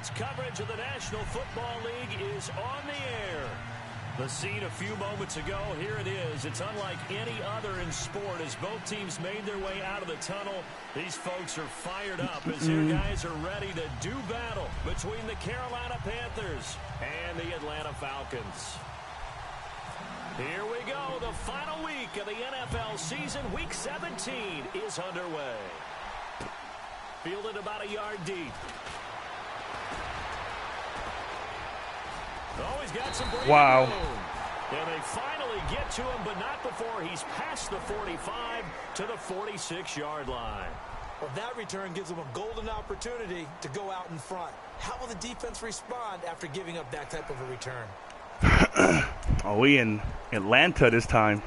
Sports coverage of the National Football League is on the air. The scene a few moments ago, here it is. It's unlike any other in sport as both teams made their way out of the tunnel. These folks are fired up as their guys are ready to do battle between the Carolina Panthers and the Atlanta Falcons. Here we go. The final week of the NFL season. Week 17 is underway. Fielded about a yard deep. Oh, he's got some breathing room. And they finally get to him, but not before he's past the 45 to the 46-yard line. Well, that return gives them a golden opportunity to go out in front. How will the defense respond after giving up that type of a return? Oh, we in Atlanta this time.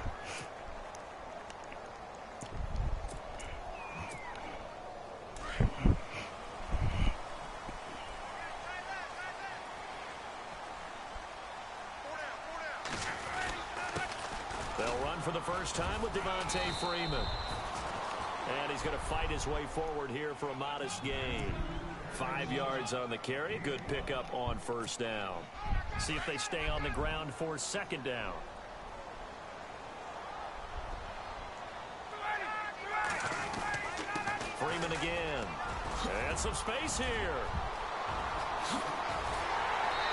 They'll run for the first time with Devontae Freeman. And he's going to fight his way forward here for a modest gain. 5 yards on the carry. Good pickup on first down. See if they stay on the ground for second down. Freeman again. And some space here.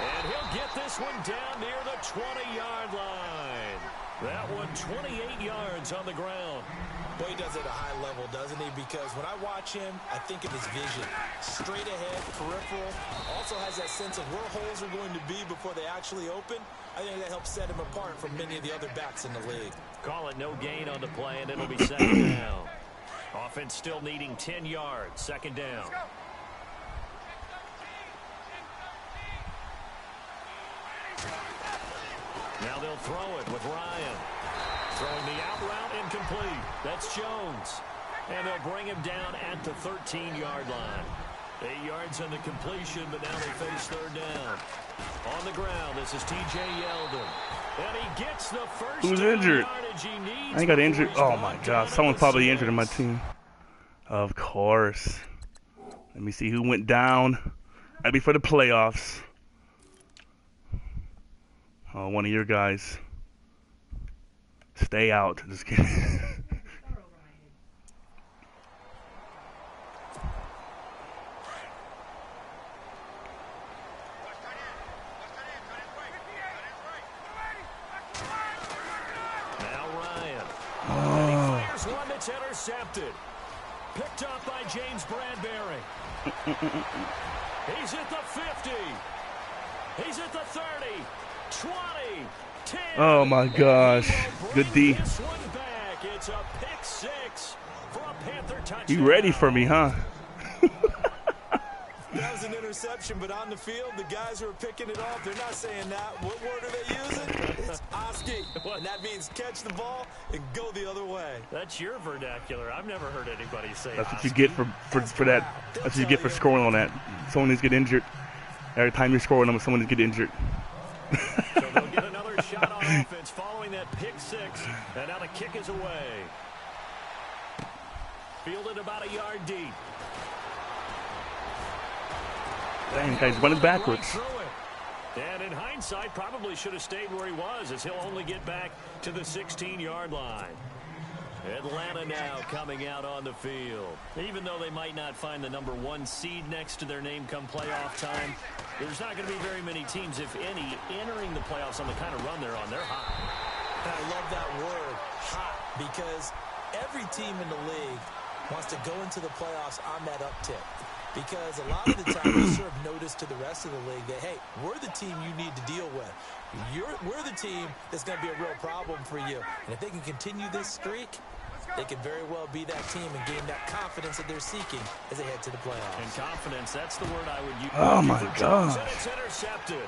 And he'll get this one down near the 20-yard line. That one 28 yards on the ground. Boy, he does it at a high level, doesn't he? Because when I watch him, I think of his vision. Straight ahead, peripheral. Also has that sense of where holes are going to be before they actually open. I think that helps set him apart from many of the other backs in the league. Call it no gain on the play, and it'll be second down. Offense still needing 10 yards. Second down. Now they'll throw it with Ryan. Throwing the out route incomplete. That's Jones. And they'll bring him down at the 13-yard line. 8 yards on the completion, but now they face third down. On the ground, this is T.J. Yeldon. And he gets the first Who's injured? he needs. I got injured. Oh, my God. Someone's probably injured in my team. Of course. Let me see who went down. That'd be for the playoffs. Oh, one of your guys. Stay out. Just kidding. Now Ryan. And he fires one that's intercepted. Picked up by James Bradbury. He's at the 50. He's at the 30. 20, 10. Oh my gosh. Good D. This one back. It's a pick six for a Panther touchdown. You ready for me, huh? That was an interception, but on the field, the guys who are picking it off, they're not saying that. What word are they using? It's Oski. And that means catch the ball and go the other way. That's your vernacular. I've never heard anybody say That's what Oski. you get for that. That's what you get for scoring on that. Someone needs to get injured. Every time you're scoring on someone needs to get injured. So they'll get another shot on offense following that pick six. And now the kick is away. Fielded about a yard deep. Dang, guy's running backwards. Right, and in hindsight, probably should have stayed where he was, as he'll only get back to the 16-yard line. Atlanta now coming out on the field. Even though they might not find the number 1 seed next to their name come playoff time, there's not going to be very many teams, if any, entering the playoffs on the kind of run they're on. They're hot. I love that word, hot, because every team in the league wants to go into the playoffs on that uptick. Because a lot of the time we serve notice to the rest of the league that, hey, we're the team you need to deal with. We're the team that's going to be a real problem for you. And if they can continue this streak, they could very well be that team and gain that confidence that they're seeking as they head to the playoffs. And confidence, that's the word I would use. Oh, my God. And it's intercepted.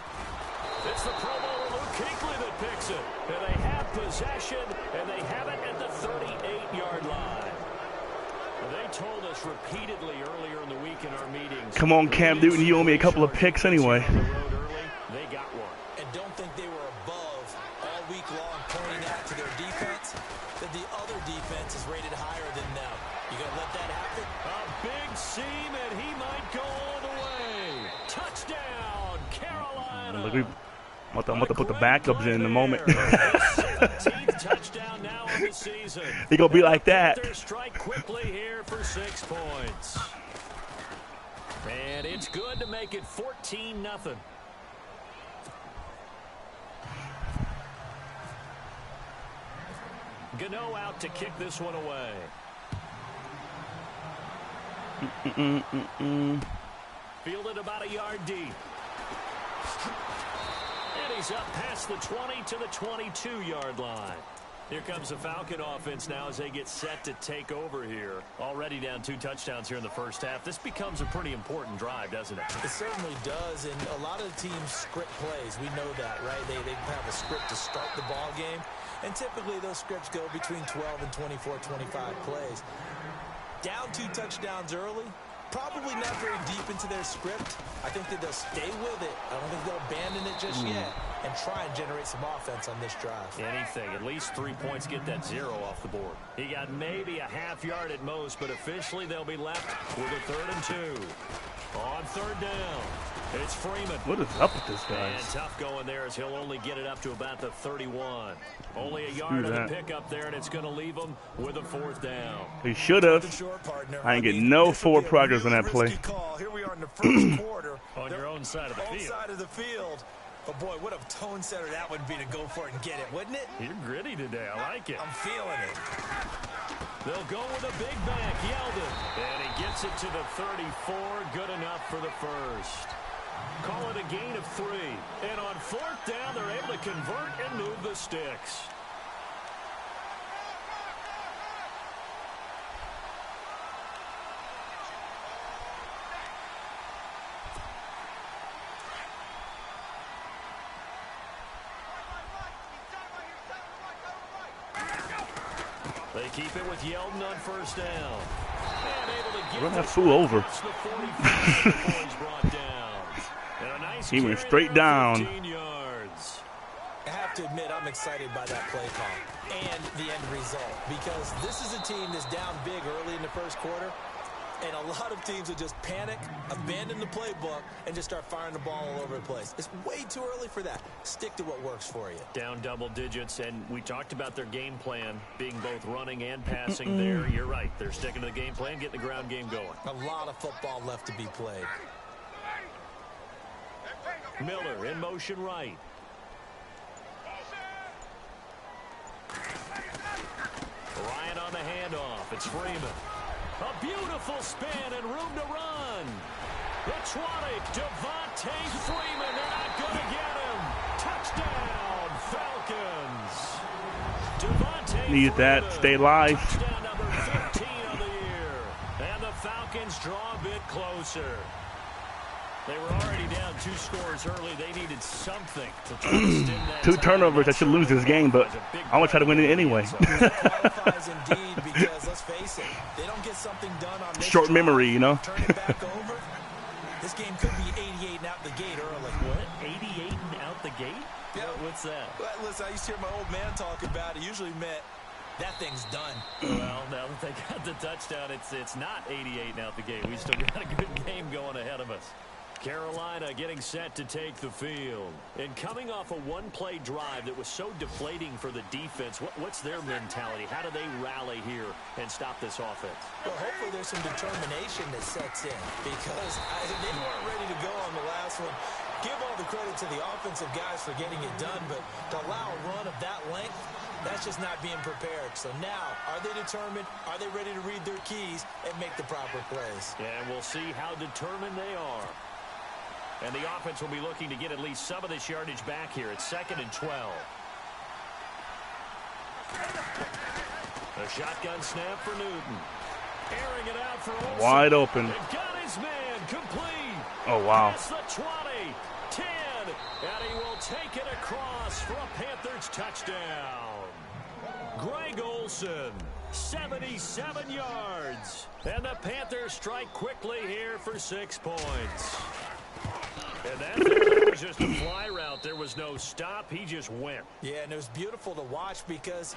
It's the Pro Bowler Luke Kuechly that picks it. And they have possession, and they have it at the 38-yard line. They told us repeatedly earlier in the week in our meetings. Come on, Cam Newton, you owe me a couple of picks anyway. They got one. And don't think they were above all week long pointing out to their defense that the other defense is rated higher than them. You gonna let that happen? A big seam, and he might go all the way. Touchdown, Carolina. Look, I'm about to put the backups in a moment. 17th touchdown now on the season. He gonna be like that. Panthers strike quickly here for 6 points. And it's good to make it 14-0. Gano out to kick this one away. Fielded about a yard deep. And he's up past the 20 to the 22-yard line. Here comes the Falcon offense now as they get set to take over here. Already down 2 touchdowns here in the first half. This becomes a pretty important drive, doesn't it? It certainly does, and a lot of the teams script plays. We know that, right? They have a script to start the ball game, and typically those scripts go between 12 and 24, 25 plays. Down 2 touchdowns early, probably not very deep into their script. I think that they'll stay with it. I don't think they'll abandon it just yet and try and generate some offense on this drive. Anything. At least 3 points, get that 0 off the board. He got maybe a half yard at most, but officially they'll be left with a 3rd and 2. On 3rd down, it's Freeman. What is up with this guy? And tough going there as he'll only get it up to about the 31. Only a yard of the pickup there, and it's going to leave him with a 4th down. He should have. I ain't getting no forward progress on that play. Here we are in the first quarter. On your own side of the field. Side of the field. But boy, what a tone setter that would be to go for it and get it, wouldn't it? You're gritty today. I like it. I'm feeling it. They'll go with a big back, Yeldon. And he gets it to the 34. Good enough for the first. Call it a gain of 3. And on 4th down, they're able to convert and move the sticks. They keep it with Yeldon on 1st down. And able to get run that fool over. He went straight down. Yards. I have to admit, I'm excited by that play call and the end result, because this is a team that's down big early in the first quarter, and a lot of teams will just panic, abandon the playbook, and just start firing the ball all over the place. It's way too early for that. Stick to what works for you. Down double digits, and we talked about their game plan being both running and passing there. You're right. They're sticking to the game plan, getting the ground game going. A lot of football left to be played. Miller in motion right. Ryan on the handoff. It's Freeman. A beautiful spin and room to run. The 20, Devontae Freeman. They're not going to get him. Touchdown, Falcons. Devontae Needed that. Stay alive. Touchdown number 15 of the year. And the Falcons draw a bit closer. They were already down 2 scores early. They needed something to try to stem that 2 turnovers. I should lose this game, but I want to try to win it anyway. Qualifies indeed, because let's face it, they don't get something done on this Short memory, you know. Turn it back over. This game could be 88 and out the gate early. What? 88 and out the gate? Yeah. What's that? Well, listen, I used to hear my old man talk about it. Usually meant that thing's done. Well, now that they got the touchdown, it's not 88 and out the gate. We still got a good game going ahead of us. Carolina getting set to take the field. And coming off a 1-play drive that was so deflating for the defense, what's their mentality? How do they rally here and stop this offense? Well, hopefully there's some determination that sets in, because they weren't ready to go on the last one. Give all the credit to the offensive guys for getting it done, but to allow a run of that length, that's just not being prepared. So now, are they determined? Are they ready to read their keys and make the proper plays? And we'll see how determined they are. And the offense will be looking to get at least some of this yardage back here. It's 2nd and 12. A shotgun snap for Newton. Airing it out for Olsen. Wide open. And got his man complete. Oh, wow. Past the 20, 10, and he will take it across for a Panthers touchdown. Greg Olsen, 77 yards. And the Panthers strike quickly here for 6 points. And that was just a fly route. There was no stop. He just went. Yeah, and it was beautiful to watch, because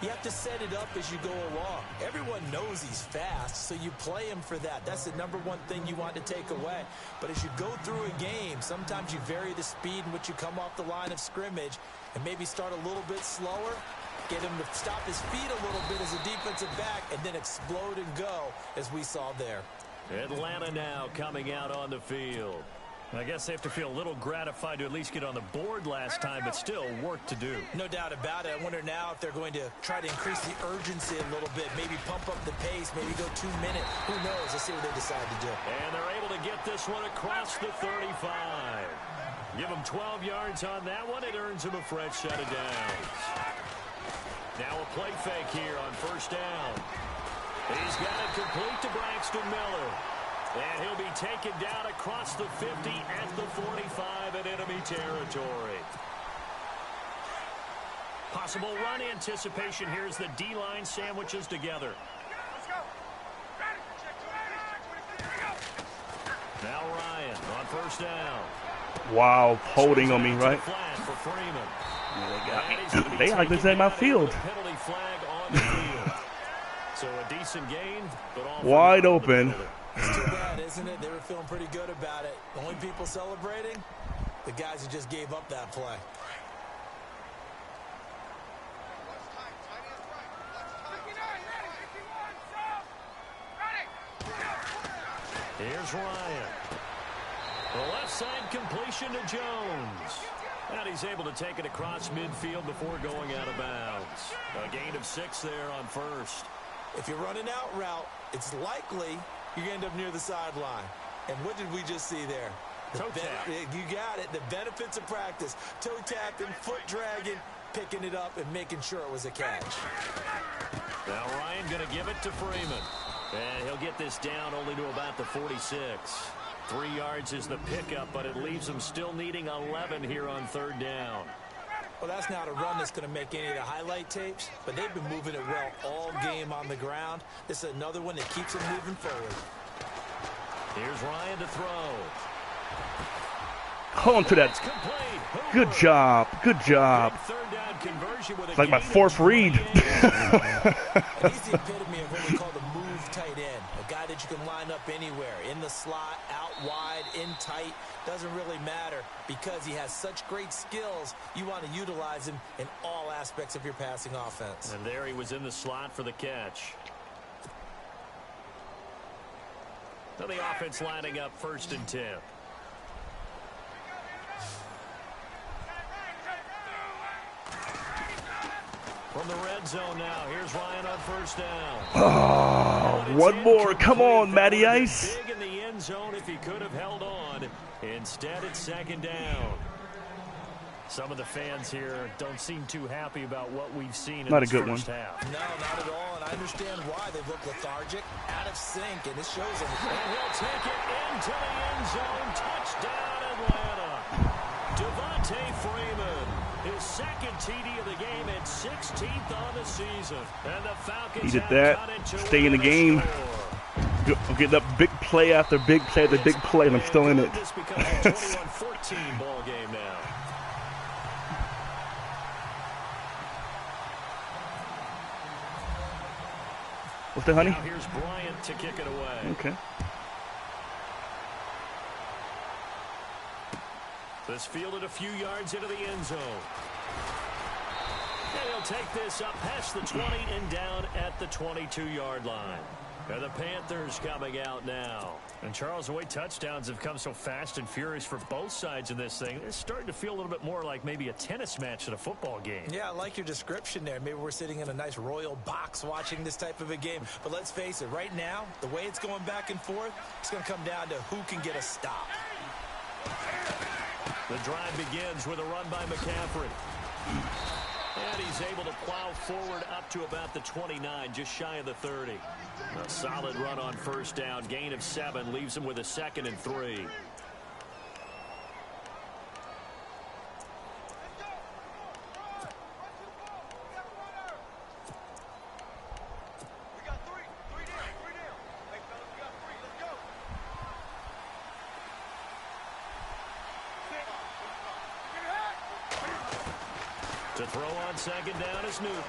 You have to set it up as you go along. Everyone knows he's fast, so you play him for that. That's the number one thing you want to take away. But as you go through a game, sometimes you vary the speed in which you come off the line of scrimmage and maybe start a little bit slower, get him to stop his feet a little bit as a defensive back, and then explode and go, as we saw there. Atlanta now coming out on the field. I guess they have to feel a little gratified to at least get on the board last time, but still work to do. No doubt about it. I wonder now if they're going to try to increase the urgency a little bit, maybe pump up the pace, maybe go 2 minutes. Who knows? Let's see what they decide to do. And they're able to get this one across the 35. Give them 12 yards on that one. It earns them a fresh set of downs. Now a play fake here on first down. He's got it complete to Braxton Miller. And he'll be taken down across the 50 at the 45 in enemy territory. Possible run anticipation here as the D-line sandwiches together. Now Ryan on first down. Wow, holding on me, right? Flat for Freeman. Yeah, they like this at my field. Penalty flag on the field. So a decent gain, but all wide open. It's too bad, isn't it? They were feeling pretty good about it. The only people celebrating, the guys who just gave up that play. Here's Ryan. The left side completion to Jones. And he's able to take it across midfield before going out of bounds. A gain of 6 there on first. If you're running out route, it's likely you're going to end up near the sideline. And what did we just see there? Toe tap. You got it. The benefits of practice. Toe tapping, foot dragging, picking it up, and making sure it was a catch. Now Ryan going to give it to Freeman. And he'll get this down only to about the 46. 3 yards is the pickup, but it leaves them still needing 11 here on third down. Well, that's not a run that's going to make any of the highlight tapes, but they've been moving it well all game on the ground. This is another one that keeps them moving forward. Here's Ryan to throw. Hold on to that. Good job. Good job. It's like my fourth read. And he's the epitome of what we call the move tight end. A guy that you can line up anywhere. In the slot, out wide, in tight. Doesn't really matter because he has such great skills. You want to utilize him in all aspects of your passing offense. And there he was in the slot for the catch. So the offense lining up 1st and 10. From the red zone now, here's Ryan on first down. Oh, one more. Come on, Matty Ice. Big in the end zone if he could have held on. Instead, it's 2nd down. Some of the fans here don't seem too happy about what we've seen in Not a this good first one. half. No, not at all, and I understand why. They look lethargic, out of sync, and it shows them. And he'll take it into the end zone. Touchdown, Atlanta. Devontae Freeman, his 2nd TD of the game and 16th on the season. And the Falcons He did that. Stay in the game. I'm getting up big play after big play after big play, and I'm still in it. This becomes a 21-14 ball game now. What's that, honey? Now here's Bryant to kick it away. Okay. This fielded a few yards into the end zone. And he'll take this up past the 20 and down at the 22-yard line. And the Panthers coming out now. And Charles, the way touchdowns have come so fast and furious for both sides in this thing, it's starting to feel a little bit more like maybe a tennis match than a football game. Yeah, I like your description there. Maybe we're sitting in a nice royal box watching this type of a game. But let's face it, right now, the way it's going back and forth, it's going to come down to who can get a stop. The drive begins with a run by McCaffrey. And he's able to plow forward up to about the 29, just shy of the 30. A solid run on first down. Gain of 7 leaves him with a 2nd and 3. To throw on 2nd down is Newton.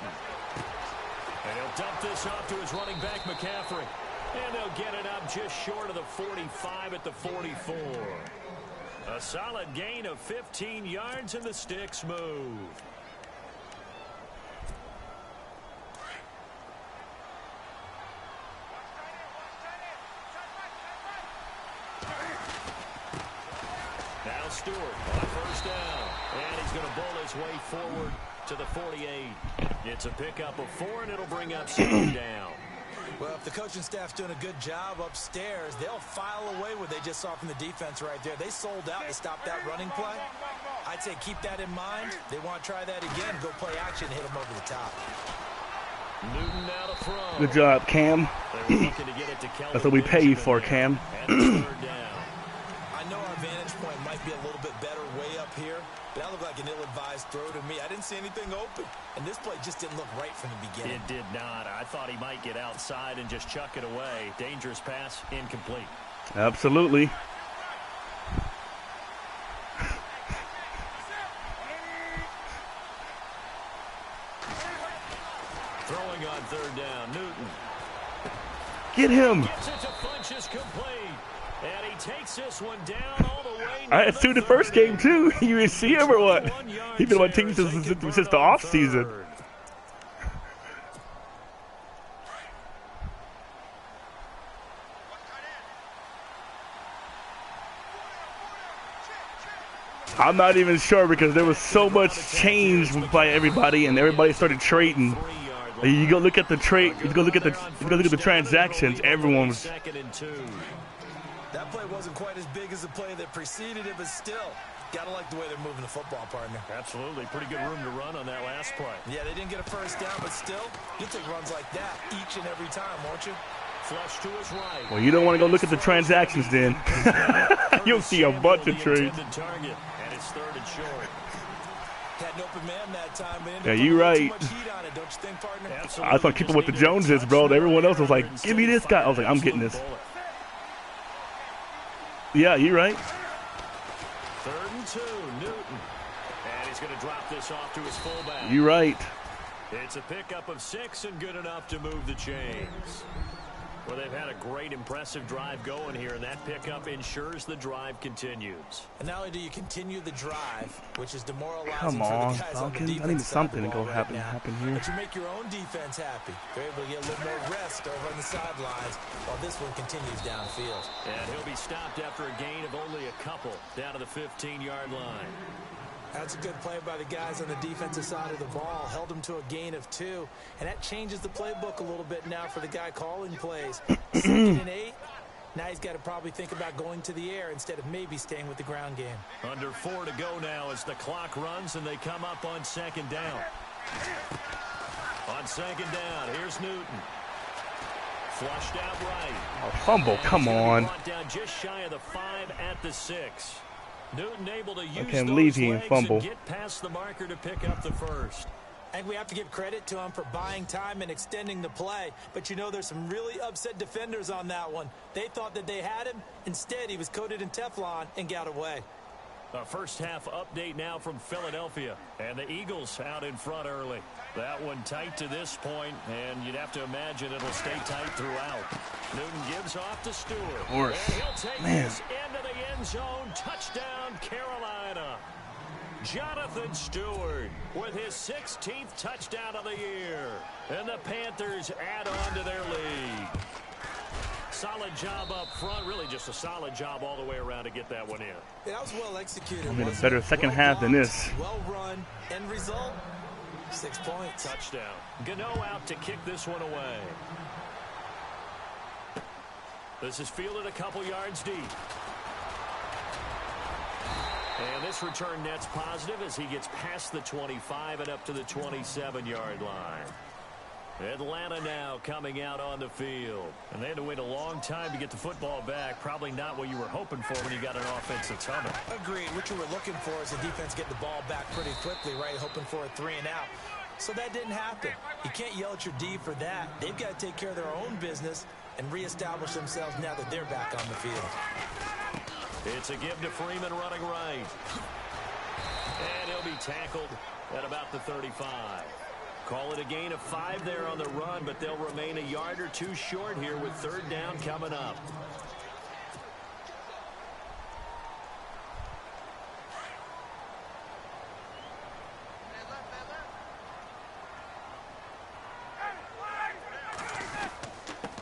And he'll dump this off to his running back, McCaffrey. And they'll get it up just short of the 45 at the 44. A solid gain of 15 yards, and the sticks move. Now Stewart on first down. And he's going to bull his way forward to the 48. It's a pickup of 4, and it'll bring up 2nd down. Well, if the coaching staff's doing a good job upstairs, they'll file away what they just saw from the defense right there. They sold out to stop that running play. I'd say keep that in mind. They want to try that again, go play action, hit them over the top. Newton now to throw. Good job, Cam. They were looking to get it to That's what we pay you for, Cam. I know our vantage point might be a little bit better way up here, but that looked like an ill-advised throw to me. I didn't see anything open, and this play just didn't look right from the beginning. It did not. I thought he might get outside and just chuck it away. Dangerous pass, incomplete. Absolutely. Throwing on 3rd down, Newton. Get him. Gets it to Funchess, complete. And he takes this one down all the way. I had Stu the first game, too. You didn't see him or what? He's been on my team since the offseason. I'm not even sure because there was so much change by everybody, and everybody started trading. You go look at the trade. You go look at the transactions. Everyone was. That play wasn't quite as big as the play that preceded it, but still, gotta like the way they're moving the football, partner. Absolutely, pretty good room to run on that last play. Yeah, they didn't get a first down, but still, you take runs like that each and every time, won't you? Flush to his right. Well, you don't want to go look at the transactions then. You'll see a bunch of trades. Target, and it's 3rd and short. Had an open man that time, but yeah, you're right. too much heat on it, don't you think, partner? I thought keeping with the Joneses, bro. Everyone else was like, give me this guy. I was like, I'm getting this. Yeah, you're right. 3rd and 2, Newton. And he's going to drop this off to his fullback. You're right. It's a pickup of 6 and good enough to move the chains. Well, they've had a great, impressive drive going here, and that pickup ensures the drive continues. And not only do you continue the drive, which is demoralizing Come for on, the guys on the Falcons. defense I need side something of to the go ball happen here. But you make your own defense happy. They're able to get a little more rest over on the sidelines while this one continues downfield. And he'll be stopped after a gain of only a couple down to the 15-yard line. That's a good play by the guys on the defensive side of the ball. Held them to a gain of 2. And that changes the playbook a little bit now for the guy calling plays. 2nd and 8. Now he's got to probably think about going to the air instead of maybe staying with the ground game. Under 4 to go now as the clock runs and they come up on 2nd down. On 2nd down, here's Newton. Flushed out right. Oh, fumble, come on. Down just shy of the 5 at the 6. Newton able to use I can't believe he didn't fumble. And get past the marker to pick up the first. I think we have to give credit to him for buying time and extending the play. But, you know, there's some really upset defenders on that one. They thought that they had him. Instead, he was coated in Teflon and got away. A first half update now from Philadelphia. And the Eagles out in front early. That one tight to this point, and you'd have to imagine it'll stay tight throughout. Newton gives off to Stewart. Of course. And he'll take this into the end zone. Touchdown, Carolina. Jonathan Stewart with his 16th touchdown of the year. And the Panthers add on to their lead. Solid job up front. Really just a solid job all the way around to get that one in. Yeah, that was well executed. I mean, a better second half than this. Well run. End result, 6 points. Touchdown. Gano out to kick this one away. This is fielded a couple yards deep. And this return net's positive as he gets past the 25 and up to the 27-yard line. Atlanta now coming out on the field. And they had to wait a long time to get the football back. Probably not what you were hoping for when you got an offense that's humming. Agreed. What you were looking for is the defense getting the ball back pretty quickly, right? Hoping for a 3 and out. So that didn't happen. You can't yell at your D for that. They've got to take care of their own business and reestablish themselves now that they're back on the field. It's a give to Freeman running right. And he'll be tackled at about the 35. Call it a gain of 5 there on the run, but they'll remain a yard or 2 short here with 3rd down coming up.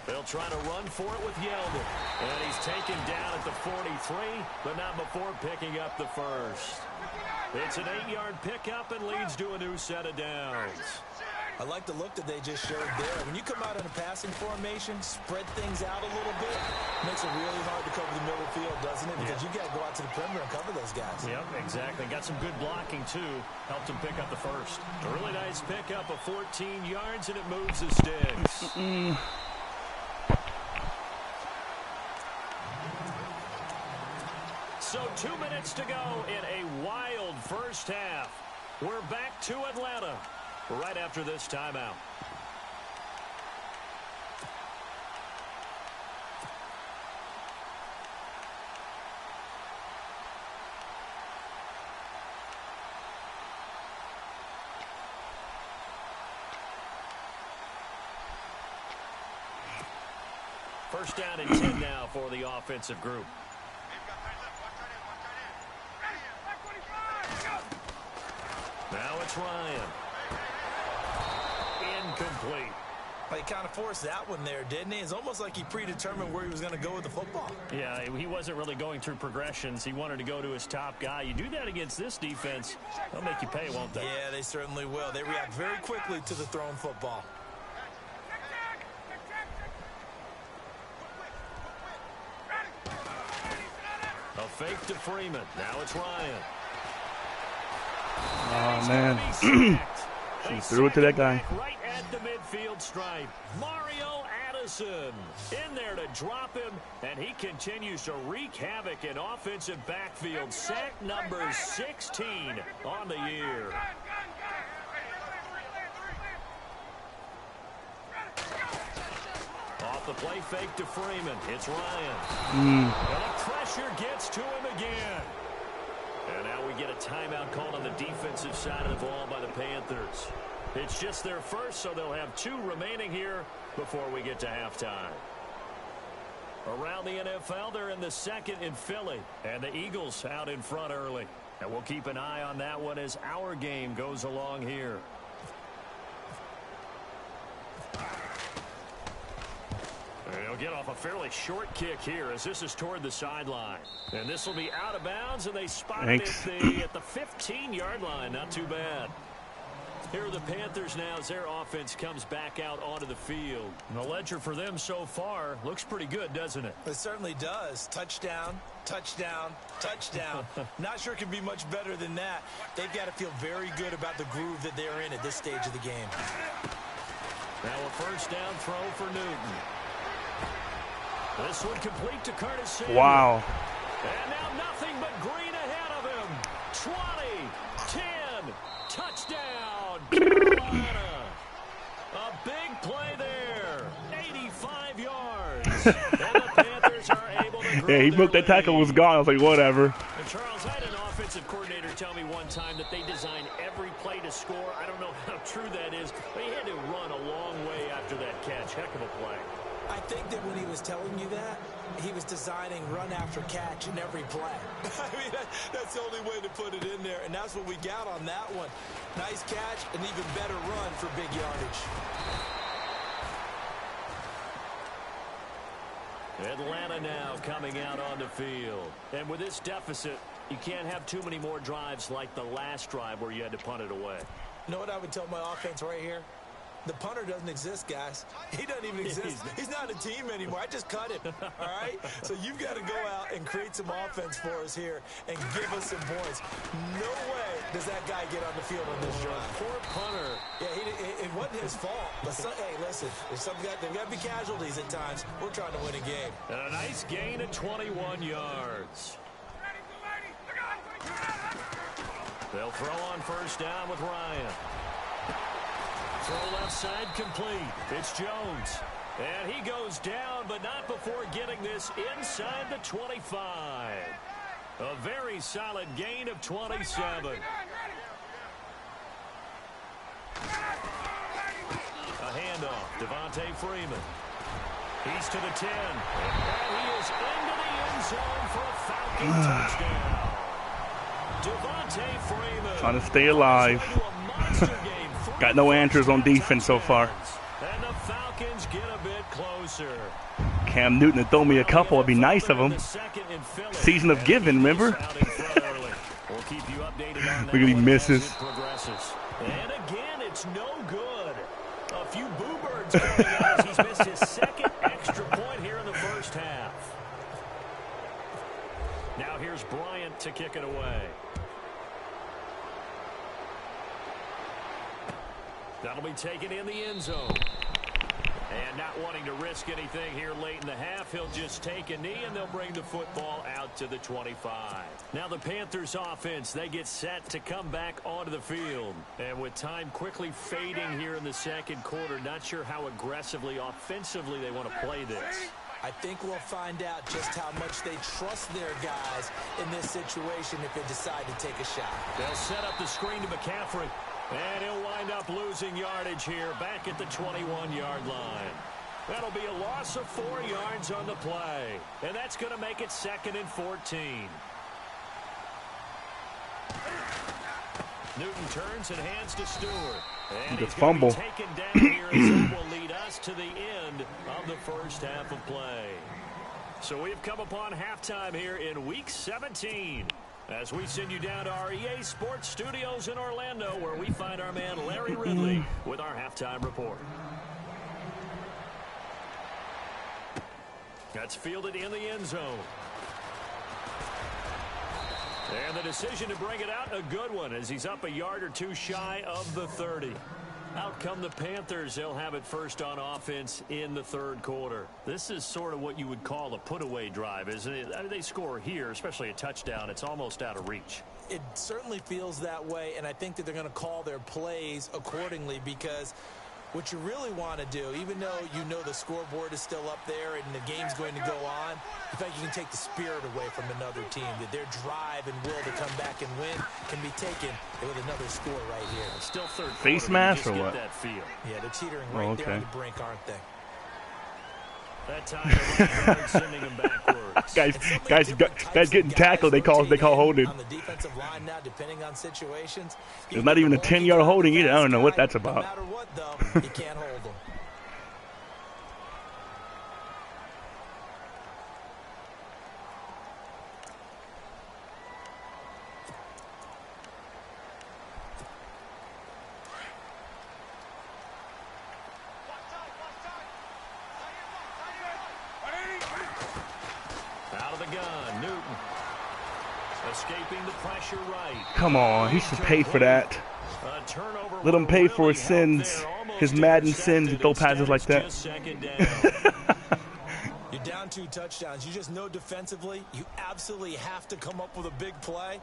They'll try to run for it with Yeldon. And he's taken down at the 43, but not before picking up the first. It's an 8-yard pickup and leads to a new set of downs. I like the look that they just showed there. When you come out in a passing formation, spread things out a little bit, makes it really hard to cover the middle field, doesn't it? Because you got to go out to the perimeter and cover those guys. Yep, exactly. Got some good blocking, too. Helped him pick up the first. A really nice pickup of 14 yards, and it moves the sticks. So 2 minutes to go in a wild first half. We're back to Atlanta right after this timeout. First down and 10 now for the offensive group. Now it's Ryan. Incomplete. Well, he kind of forced that one there, didn't he? It's almost like he predetermined where he was going to go with the football. Yeah, he wasn't really going through progressions. He wanted to go to his top guy. You do that against this defense, they'll make you pay, won't they? Yeah, they certainly will. They react very quickly to the thrown football. A fake to Freeman. Now it's Ryan. Oh, man. He threw it to that guy. Right at the midfield stripe. Mario Addison in there to drop him, and he continues to wreak havoc in offensive backfield. Sack number 16 on the year. Off the play fake to Freeman. It's Ryan. And the pressure gets to him again. And now we get a timeout called on the defensive side of the ball by the Panthers. It's just their first, so they'll have 2 remaining here before we get to halftime. Around the NFL, they're in the second in Philly, and the Eagles out in front early. And we'll keep an eye on that one as our game goes along here. They'll get off a fairly short kick here as this is toward the sideline. And this will be out of bounds, and they spot it at the 15-yard line. Not too bad. Here are the Panthers now as their offense comes back out onto the field. And the ledger for them so far looks pretty good, doesn't it? It certainly does. Touchdown, touchdown, touchdown. Not sure it can be much better than that. They've got to feel very good about the groove that they're in at this stage of the game. Now a first down throw for Newton. This one complete to Curtis Samuel. Wow. And now nothing but green ahead of him. 20, 10, touchdown, Carolina. A big play there. 85 yards. And the Panthers are able to grow Yeah, he broke that tackle, was gone. I was like, whatever. And Charles, I had an offensive coordinator tell me one time that they design every play to score. I don't know how true that is, but he had to run a long way after that catch. Heck of a play. I think that when he was telling you that, he was designing run after catch in every play. I mean, that's the only way to put it in there, and that's what we got on that one. Nice catch, an even better run for big yardage. Atlanta now coming out on the field. And with this deficit, you can't have too many more drives like the last drive where you had to punt it away. You know what I would tell my offense right here? The punter doesn't exist, guys. He doesn't even exist. He's not a team anymore. I just cut him, all right? So you've got to go out and create some offense for us here and give us some points. No way does that guy get on the field on this drive. Poor punter. Yeah, it wasn't his fault. But hey, listen, there's got to be casualties at times. We're trying to win a game. And a nice gain of 21 yards. They'll throw on first down with Ryan. Throw left side complete. It's Jones. And he goes down, but not before getting this inside the 25. A very solid gain of 27. off. Devontae Freeman. He's to the 10. And he is into the end zone for a Falcon touchdown. Devontae Freeman. Trying to stay alive. Got no answers on defense so far. And the Falcons get a bit closer. Cam Newton had thrown me a couple. It'd be nice of him. Season of giving, remember? Look at he misses. And again, it's no good. A few boo birds coming out as he's missed his second extra point here in the first half. Now here's Bryant to kick it away. That'll be taken in the end zone. And not wanting to risk anything here late in the half, he'll just take a knee, and they'll bring the football out to the 25. Now the Panthers offense, they get set to come back onto the field. And with time quickly fading here in the second quarter, not sure how aggressively, offensively they want to play this. I think we'll find out just how much they trust their guys in this situation if they decide to take a shot. They'll set up the screen to McCaffrey. And he'll wind up losing yardage here back at the 21-yard line. That'll be a loss of 4 yards on the play. And that's going to make it 2nd and 14. Newton turns and hands to Stewart. And he's going to be taken down here as that will lead us to the end of the first half of play. So we've come upon halftime here in Week 17. As we send you down to our EA Sports Studios in Orlando, where we find our man Larry Ridley with our halftime report. That's fielded in the end zone. And the decision to bring it out, a good one, as he's up a yard or two shy of the 30. Out come the Panthers. They'll have it first on offense in the third quarter. This is sort of what you would call a put-away drive, isn't it? I mean, they score here, especially a touchdown. It's almost out of reach. It certainly feels that way, and I think that they're going to call their plays accordingly, because what you really want to do, even though you know the scoreboard is still up there and the game's going to go on, in fact, you can take the spirit away from another team, that their drive and will to come back and win can be taken with another score right here. Still third face mask or what? That feel. Yeah, they're teetering right there on the brink, aren't they? That time sending him backwards. guys getting tackled. They call holding. On the defensive line now, depending on situations. It's not even a 10-yard holding either. I don't know what that's about. No matter what, though, you can't hold them. Come on, he should pay for that. Let him pay for his sins, his Madden sins, and throw passes like that. You're down 2 touchdowns. You just know defensively you absolutely have to come up with a big play.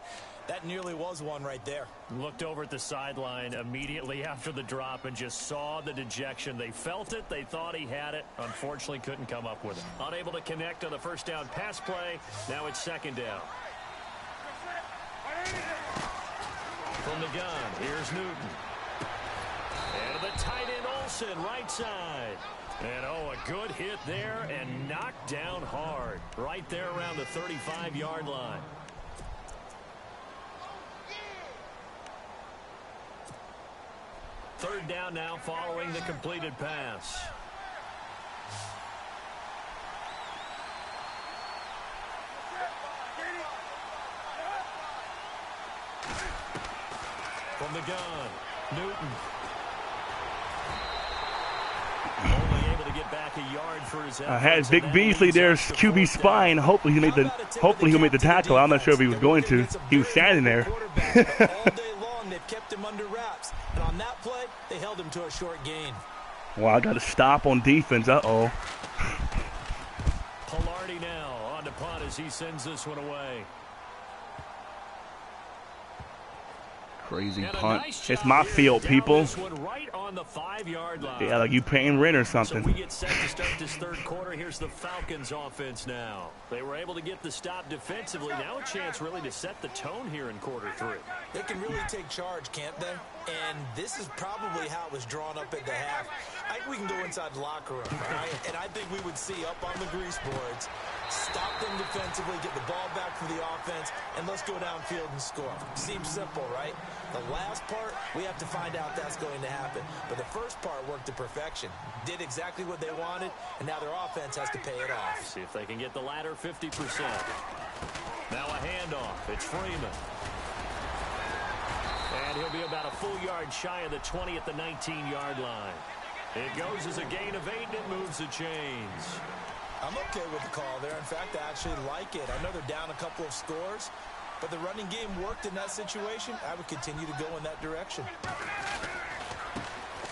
That nearly was one right there. Looked over at the sideline immediately after the drop and just saw the dejection. They felt it. They thought he had it. Unfortunately, couldn't come up with it. Unable to connect on the first down pass play. Now it's 2nd down. From the gun, here's Newton. And the tight end Olsen, right side. And oh, a good hit there and knocked down hard. Right there around the 35-yard line. Third down now following the completed pass. From the gun, Newton. Only able to get back a yard for his I had Vic Beasley there's QB spine. Hopefully he'll make the tackle. I'm not sure if he was going to. He was standing there. All day long they've kept him under wraps, and on that play they held him to a short gain. Wow, I got to stop on defense. Uh-oh. Pilardi now on to punt as he sends this one away. Crazy punt. It's my field, people. Right on the 5-yard line. Yeah, like you paying rent or something. So we get set to start this third quarter. Here's the Falcons offense now. They were able to get the stop defensively. Now a chance really to set the tone here in quarter 3. They can really take charge, can't they? And this is probably how it was drawn up at the half. I think we can go inside the locker room, right? And I think we would see up on the grease boards, stop them defensively, get the ball back for the offense, and let's go downfield and score. Seems simple, right? The last part, we have to find out that's going to happen. But the first part worked to perfection. Did exactly what they wanted, and now their offense has to pay it off. See if they can get the latter 50%. Now a handoff. It's Freeman. And he'll be about a full yard shy of the 20 at the 19-yard line. It goes as a gain of 8, and it moves the chains. I'm okay with the call there. In fact, I actually like it. I know they're down a couple of scores, but the running game worked in that situation. I would continue to go in that direction.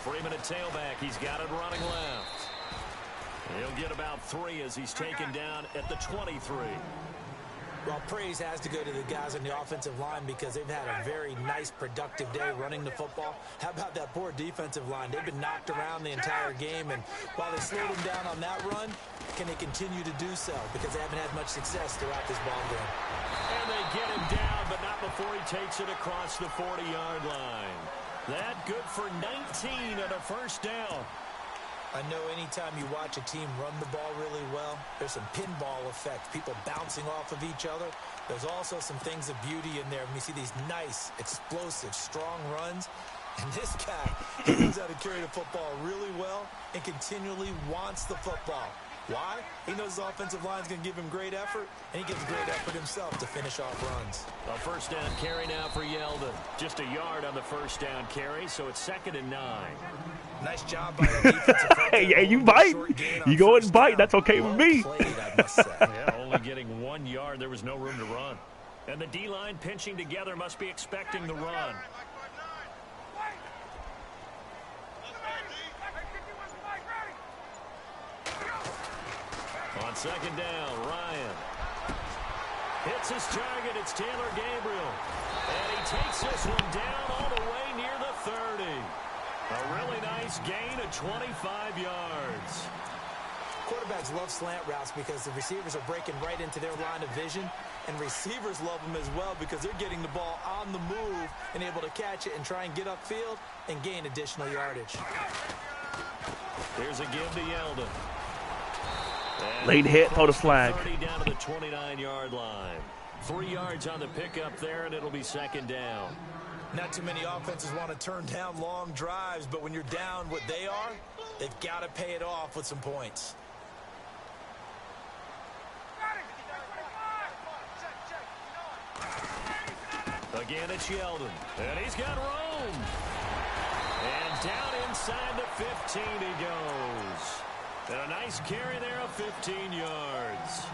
Freeman at tailback. He's got it running left. He'll get about 3 as he's taken down at the 23. Well, praise has to go to the guys on the offensive line because they've had a very nice, productive day running the football. How about that poor defensive line? They've been knocked around the entire game, and while they slowed them down on that run, can they continue to do so? Because they haven't had much success throughout this ball game. And they get him down, but not before he takes it across the 40-yard line. That good for 19 and a first down. I know anytime you watch a team run the ball really well, there's some pinball effect, people bouncing off of each other. There's also some things of beauty in there when you see these nice, explosive, strong runs. And this guy, he knows how to carry the football really well and continually wants the football. Why? He knows his offensive line is going to give him great effort, and he gives great effort himself to finish off runs. A first down carry now for Yeldon. Just a yard on the first down carry, so it's 2nd and 9. Nice job by the defensive front. Hey, you bite. You go and bite. That's okay with me. Yeah, only getting 1 yard. There was no room to run. And the D-line pinching together must be expecting the run. On 2nd down, Ryan hits his target. It's Taylor Gabriel. And he takes this one down all the way near the 30. A really nice gain of 25 yards. Quarterbacks love slant routes because the receivers are breaking right into their line of vision, and receivers love them as well because they're getting the ball on the move and able to catch it and try and get upfield and gain additional yardage. Here's a give to Yeldon. Late hit, throw the flag. 30 down to the 29-yard line. 3 yards on the pickup there, and it'll be 2nd down. Not too many offenses want to turn down long drives, but when you're down what they are, they've got to pay it off with some points. Again, it's Yeldon. And he's got room. And down inside the 15 he goes. And a nice carry there of 15 yards.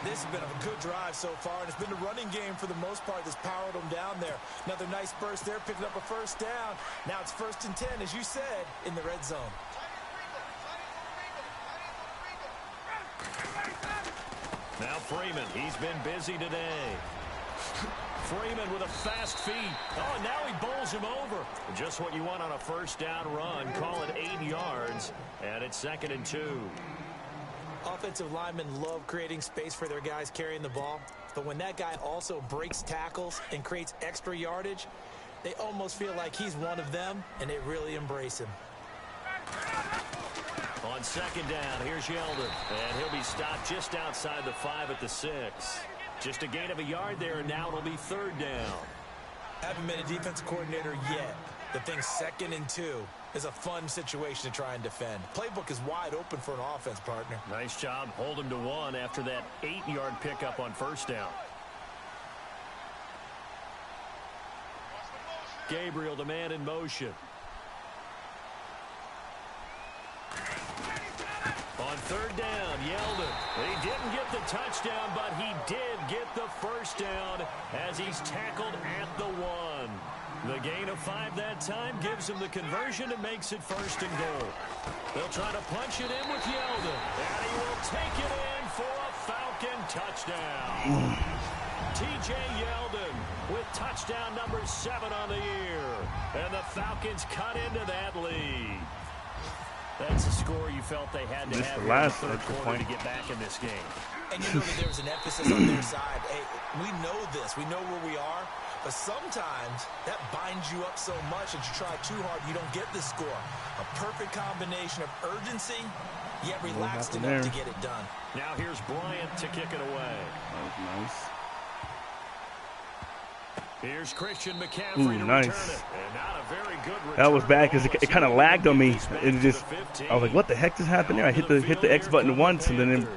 This has been a good drive so far, and it's been the running game for the most part that's powered them down there. Another nice burst there, picking up a first down. Now it's 1st and 10, as you said, in the red zone. Now Freeman, he's been busy today. Freeman with a fast feet. Oh, now he bowls him over. Just what you want on a first down run. Call it 8 yards, and it's 2nd and 2. Offensive linemen love creating space for their guys carrying the ball, but when that guy also breaks tackles and creates extra yardage, they almost feel like he's one of them, and they really embrace him. On 2nd down, here's Yeldon, and he'll be stopped just outside the 5 at the 6. Just a gain of a yard there, and now it'll be 3rd down. Haven't been a defensive coordinator yet. The thing's 2nd and 2 is a fun situation to try and defend. Playbook is wide open for an offense, partner. Nice job. Hold him to 1 after that 8-yard pickup on first down. Gabriel, the man in motion. On 3rd down, Yeldon. He didn't get the touchdown, but he did get the first down as he's tackled at the 1. The gain of 5 that time gives him the conversion and makes it 1st and goal. They'll try to punch it in with Yeldon, and he will take it in for a Falcon touchdown. T.J. Yeldon with touchdown number 7 on the year. And the Falcons cut into that lead. That's a score you felt they had to have in the third quarter to get back in this game. And you know that there was an emphasis on their side. Hey, we know this. We know where we are. But sometimes that binds you up so much that you try too hard, you don't get the score. A perfect combination of urgency, yet relaxed enough to get it done. Now here's Bryant to kick it away. That was nice. Here's Christian McCaffrey to nice. return it. And not a very good return. That was bad because it kind of lagged on me. It just, I was like, what the heck just happened there? I hit the X button once and then it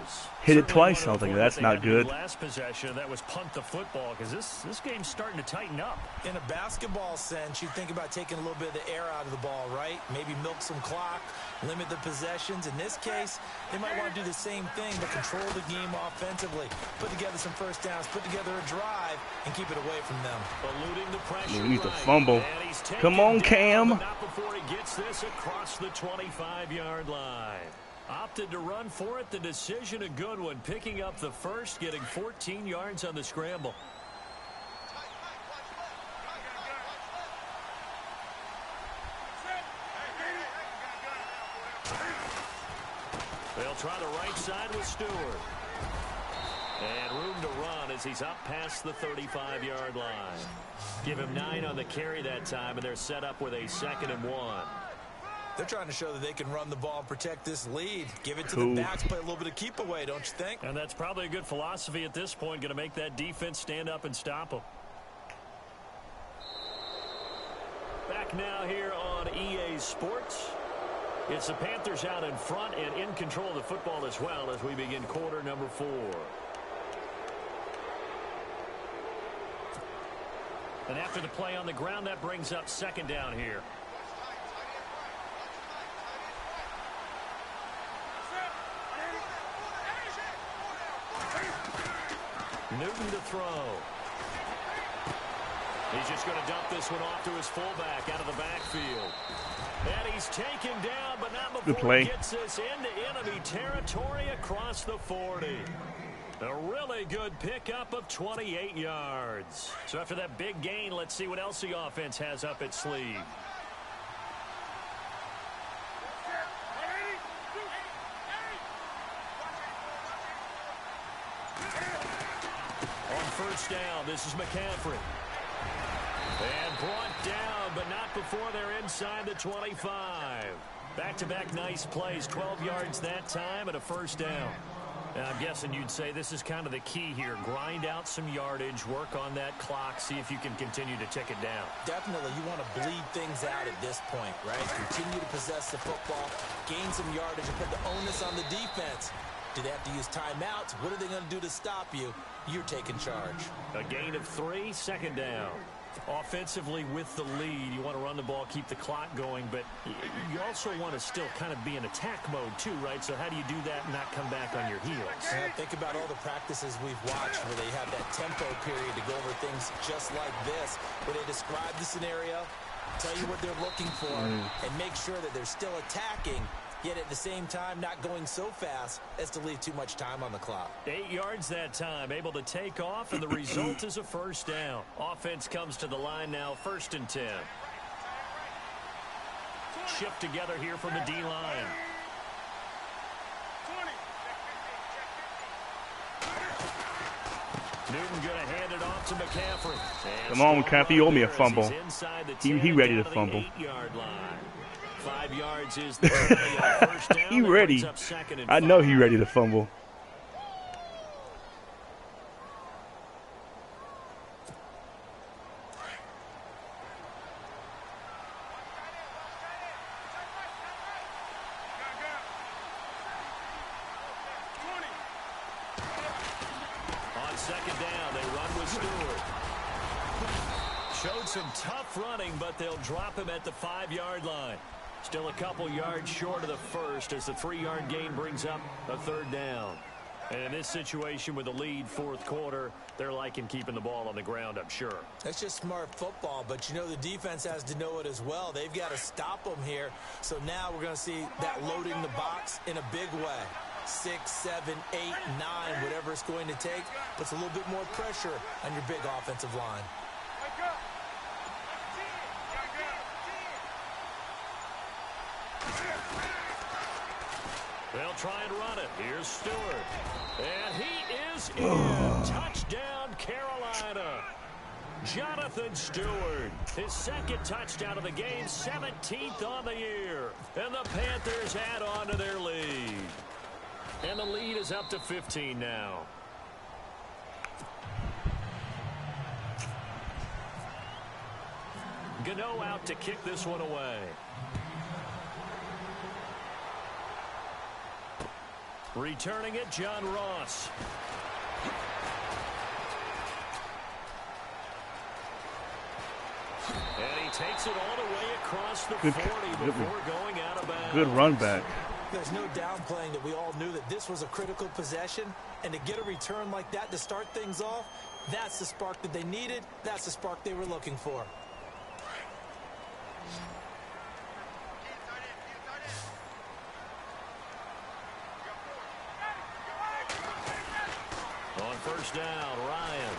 hit it twice. I was like, that's not good. Last possession, that was punt the football because this game's starting to tighten up. In a basketball sense, you think about taking a little bit of the air out of the ball, right? Maybe milk some clock, limit the possessions. In this case, they might want to do the same thing, but control the game offensively. Put together some first downs, put together a drive, and keep it away from them. Eluding the pressure. He needs to fumble. Come on, Cam. Not before he gets this across the 25-yard line. Opted to run for it. The decision a good one. Picking up the first, getting 14 yards on the scramble. They'll try the right side with Stewart. And room to run as he's up past the 35-yard line. Give him 9 on the carry that time, and they're set up with a 2nd and 1. They're trying to show that they can run the ball and protect this lead. Give it to the backs, play a little bit of keep away, don't you think? And that's probably a good philosophy at this point, going to make that defense stand up and stop them. Back now here on EA Sports. It's the Panthers out in front and in control of the football as well as we begin quarter number 4. And after the play on the ground, that brings up 2nd down here. Newton to throw. He's just going to dump this one off to his fullback out of the backfield. And he's taken down, but not before he gets this into enemy territory across the 40. A really good pickup of 28 yards. So after that big gain, let's see what else the offense has up its sleeve. First down, this is McCaffrey. And brought down, but not before they're inside the 25. Back-to-back nice plays, 12 yards that time and a first down. And I'm guessing you'd say this is kind of the key here. Grind out some yardage, work on that clock, see if you can continue to tick it down. Definitely, you want to bleed things out at this point, right? Continue to possess the football, gain some yardage, and put the onus on the defense. Do they have to use timeouts? What are they going to do to stop you? You're taking charge. A gain of 3, 2nd down. Offensively with the lead, you want to run the ball, keep the clock going, but you also want to still kind of be in attack mode too, right? So how do you do that and not come back on your heels? Think about all the practices we've watched where they have that tempo period to go over things just like this, where they describe the scenario, tell you what they're looking for, and make sure that they're still attacking, yet at the same time not going so fast as to leave too much time on the clock. 8 yards that time, able to take off, and the result is a first down. Offense comes to the line now, 1st and 10. Shift together here from the D-line. Newton going to hand it off to McCaffrey. Come on, McCaffrey, you owe me a fumble. He ready to fumble. 5 yards is the first down. He ready. I know he ready to fumble. On 2nd down, they run with Stewart. Showed some tough running, but they'll drop him at the 5-yard line. Still a couple yards short of the first as the 3-yard gain brings up a 3rd down. And in this situation with the lead 4th quarter, they're liking keeping the ball on the ground, I'm sure. That's just smart football, but you know the defense has to know it as well. They've got to stop them here. So now we're going to see that loading the box in a big way. 6, 7, 8, 9, whatever it's going to take, puts a little bit more pressure on your big offensive line. They'll try and run it. Here's Stewart. And he is in. Touchdown, Carolina. Jonathan Stewart, his second touchdown of the game, 17th on the year. And the Panthers add on to their lead. And the lead is up to 15 now. Gano out to kick this one away. Returning it, John Ross. And he takes it all the way across the 40 before going out of bounds. Good run back. There's no downplaying that we all knew that this was a critical possession, and to get a return like that to start things off, that's the spark that they needed. That's the spark they were looking for. On first down, Ryan.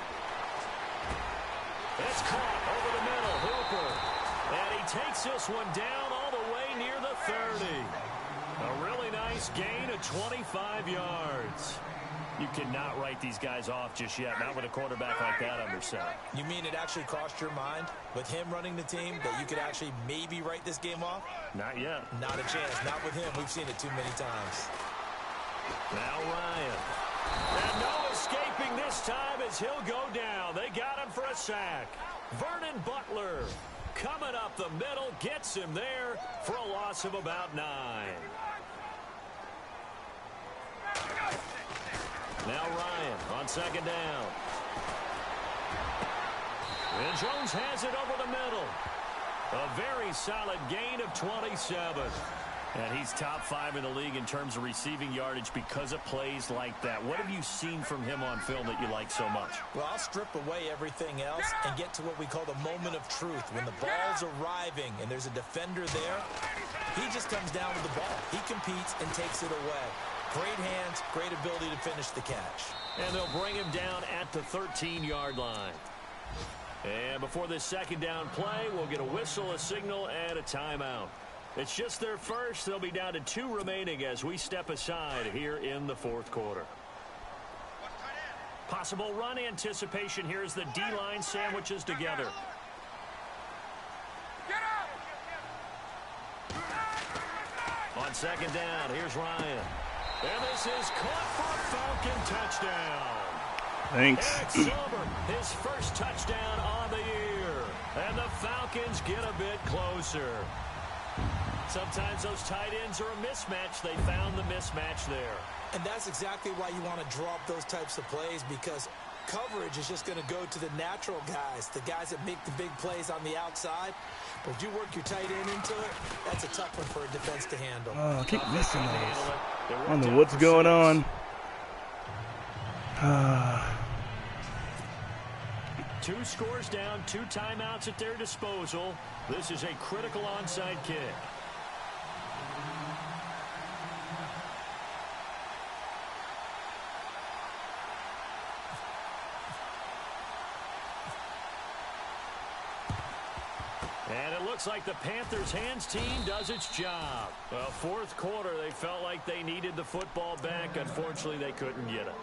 It's caught over the middle, Hooper. And he takes this one down all the way near the 30. A really nice gain of 25 yards. You cannot write these guys off just yet, not with a quarterback like that under center. You mean it actually crossed your mind with him running the team that you could actually maybe write this game off? Not yet. Not a chance. Not with him. We've seen it too many times. Now Ryan. And no escaping this time as he'll go down. They got him for a sack. Vernon Butler coming up the middle, gets him there for a loss of about 9. Now Ryan on second down. And Jones has it over the middle. A very solid gain of 27. And he's top 5 in the league in terms of receiving yardage because of plays like that. What have you seen from him on film that you like so much? Well, I'll strip away everything else and get to what we call the moment of truth. When the ball's arriving and there's a defender there, he just comes down with the ball. He competes and takes it away. Great hands, great ability to finish the catch. And they'll bring him down at the 13-yard line. And before this second down play, we'll get a whistle, a signal, and a timeout. It's just their first. They'll be down to 2 remaining as we step aside here in the fourth quarter. Possible run anticipation here as the D-line sandwiches together. On second down, here's Ryan. And this is caught for a Falcon touchdown. Thanks. Eric Silver, his first touchdown on the year. And the Falcons get a bit closer. Sometimes those tight ends are a mismatch. They found the mismatch there. And that's exactly why you want to draw up those types of plays, because coverage is just going to go to the natural guys, the guys that make the big plays on the outside. But if you work your tight end into it, that's a tough one for a defense to handle. Oh, I keep missing those. I don't know what's going on. 2 scores down, 2 timeouts at their disposal. This is a critical onside kick. And it looks like the Panthers' hands team does its job. Well, fourth quarter, they felt like they needed the football back. Unfortunately, they couldn't get it.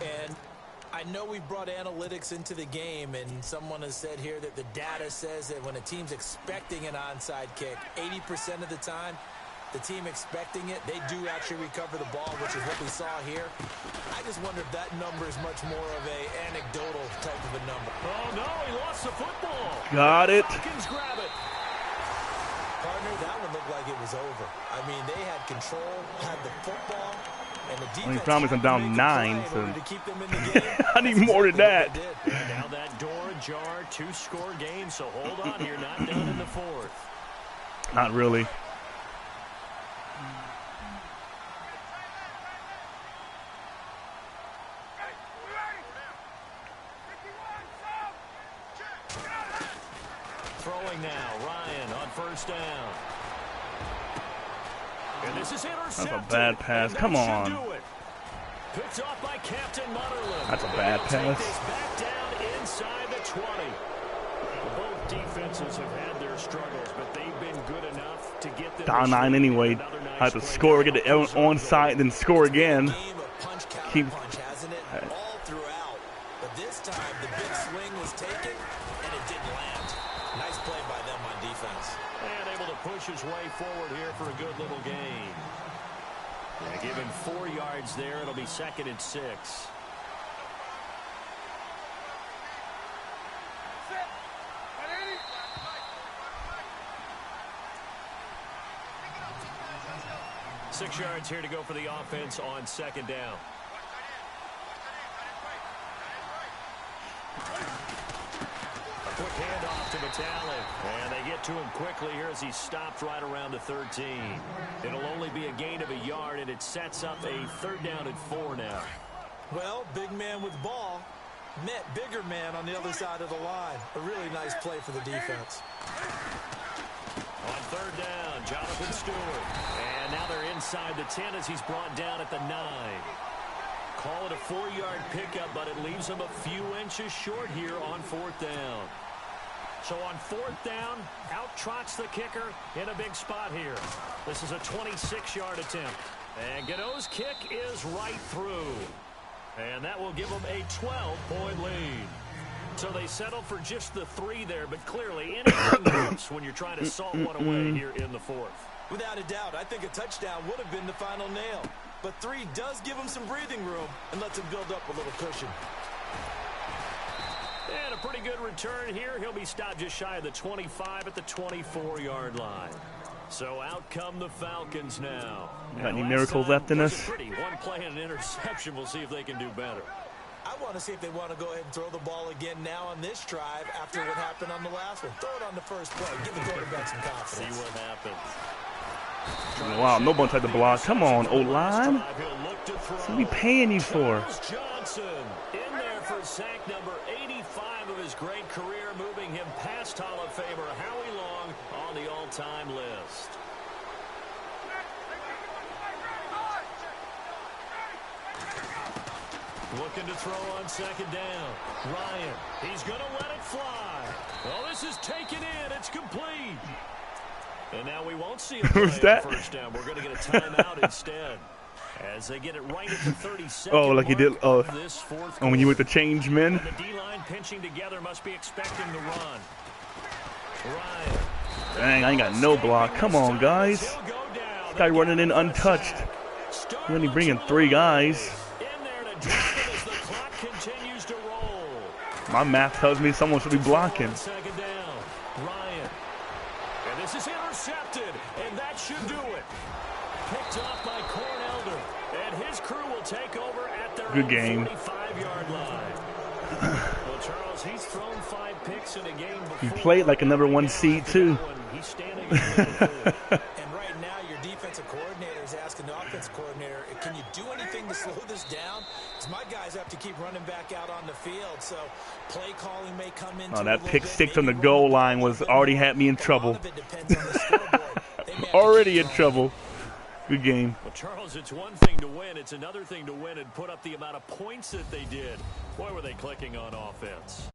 And I know we've brought analytics into the game, and someone has said here that the data says that when a team's expecting an onside kick, 80% of the time, the team expecting it, they do actually recover the ball, which is what we saw here. I just wonder if that number is much more of a anecdotal type of a number. Oh, no, he lost the football. Got it. Falcons grab it. Partner, that one looked like it was over. I mean, they had control, had the football, and the defense. Well, he promised I'm down 9, so to keep them in the game. I need more than that. And now that door ajar, 2-score game, so hold on here, not done in the fourth. Not really. Throwing now, Ryan on first down. And this is intercepted. That's a bad pass. Come on. Picked off by Captain Mutterland. That's a bad pass. Take this back down inside the 20. Both defenses have had their struggles, but they've been good enough to get them down 9 anyway. I have to score, get the onside, then score again. Keep. Hasn't it? All throughout. But this time, the big swing was taken, and it didn't land. Nice play by them on defense. And able to push his way forward here for a good little gain. Yeah, given 4 yards there, it'll be 2nd and 6. Six yards here to go for the offense on 2nd down. A quick handoff to Metallic. And they get to him quickly here as he stopped right around the 13. It'll only be a gain of a yard, and it sets up a 3rd down and 4 now. Well, big man with ball met bigger man on the other side of the line. A really nice play for the defense. On 3rd down, Jonathan Stewart. And now they're inside the 10 as he's brought down at the 9. Call it a 4-yard pickup, but it leaves him a few inches short here on 4th down. So on 4th down, out trots the kicker in a big spot here. This is a 26-yard attempt. And Godot's kick is right through. And that will give them a 12-point lead. So they settle for just the 3 there, but clearly anything helps when you're trying to salt one away here in the 4th. Without a doubt, I think a touchdown would have been the final nail. But 3 does give him some breathing room and lets him build up a little cushion. And a pretty good return here. He'll be stopped just shy of the 25 at the 24-yard line. So out come the Falcons now. Got any miracles left in us? One play and an interception. We'll see if they can do better. I want to see if they want to go ahead and throw the ball again now on this drive after what happened on the last one. Throw it on the first play. Give the quarterback some confidence. See what happens. Wow, no one tried to block. Come on, O-line. What are we paying you for? Johnson in there for sack number 85 of his great career, moving him past Hall of Famer Howie Long on the all-time list. Looking to throw on 2nd down. Ryan, he's going to let it fly. Well, this is taken in. It's complete. And now we won't see a play Who's that? On 1st down. We're going to get a timeout instead. As they get it right at the 32nd. Oh, like he did. Oh, this 4th when you went to change men. and the D-line pinching together must be expecting the run. Ryan. Dang, I ain't got no block. Come on, guys. This guy running in untouched. You only bringing 3 guys. My math tells me someone should be blocking. 2nd down. Ryan. And this is intercepted, and that should do it. Picked off by Cornelder, and his crew will take over at their Good game. 45-yard line. Well, Charles, he's thrown 5 picks in a game before. He played like a number 1 seed, too. He's standing in the And right now, your defensive coordinator is asking the offensive coordinator, can you do anything to slow this down? Because my guys have to keep running back out on the field, so play calling may come into Oh, that pick 6 on the goal line was already had me in trouble. Already in trouble. Good game. Well, Charles, it's one thing to win. It's another thing to win and put up the amount of points that they did. Boy, were they clicking on offense.